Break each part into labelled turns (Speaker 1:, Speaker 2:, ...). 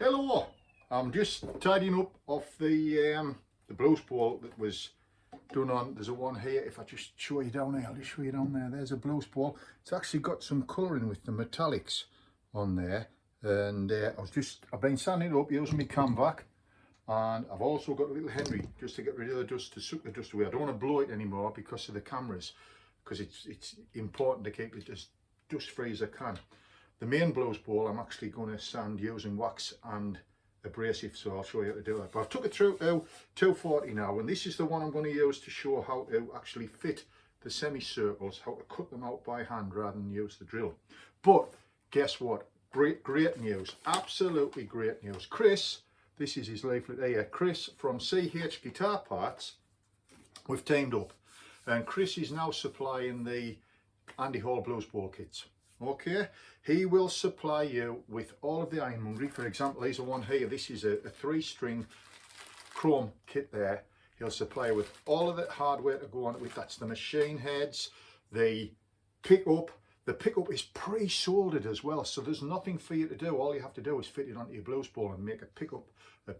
Speaker 1: Hello, I'm just tidying up off the blues bowl that was done on. There's a one here. If I just show you down there, I'll just show you down there. There's a blues bowl. It's actually got some colouring with the metallics on there, and I've been sanding it up using my camvac, and I've also got a little Henry just to get rid of the dust, to suck the dust away. I don't want to blow it anymore because of the cameras, because it's important to keep it as dust free as I can. The main blues bowl I'm actually going to sand using wax and abrasive, so I'll show you how to do that. But I've took it through to 240 now, and this is the one I'm going to use to show how to actually fit the semicircles, how to cut them out by hand rather than use the drill. But guess what? Great news, absolutely great news. Chris, this is his leaflet here, Chris from CH Guitar Parts, we've teamed up, and Chris is now supplying the Andy Hall blues bowl kits. Okay, he will supply you with all of the ironmongery. For example, here's a one here. This is a 3-string chrome kit there. He'll supply you with all of the hardware to go on it with. That's the machine heads, the pickup. The pickup is pre-soldered as well, so there's nothing for you to do. All you have to do is fit it onto your blues bowl and make a pickup, a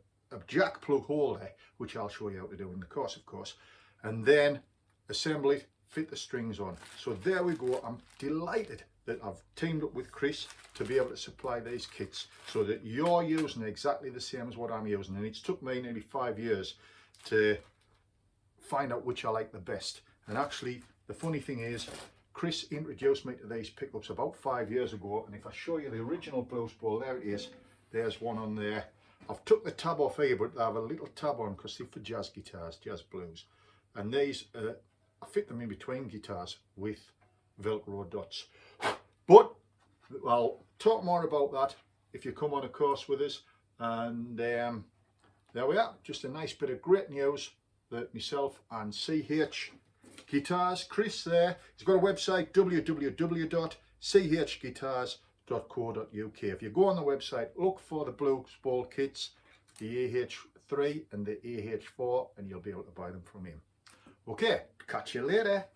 Speaker 1: jack plug hole there, which I'll show you how to do in the course, of course, and then assemble it, fit the strings on. So there we go. I'm delighted that I've teamed up with Chris to be able to supply these kits so that you're using exactly the same as what I'm using. And it's took me nearly 5 years to find out which I like the best. And actually, the funny thing is, Chris introduced me to these pickups about 5 years ago. And if I show you the original blues bowl, there it is. There's one on there. I've took the tab off here, but I have a little tab on because they're for jazz guitars, jazz blues. And these, I fit them in between guitars with Velcro dots. But I'll talk more about that if you come on a course with us. And there we are, just a nice bit of great news that myself and CH Guitars, Chris there, he's got a website, www.chguitars.co.uk. If you go on the website, look for the blues bowl kits, the AH3 and the AH4, and you'll be able to buy them from him. Okay, catch you later.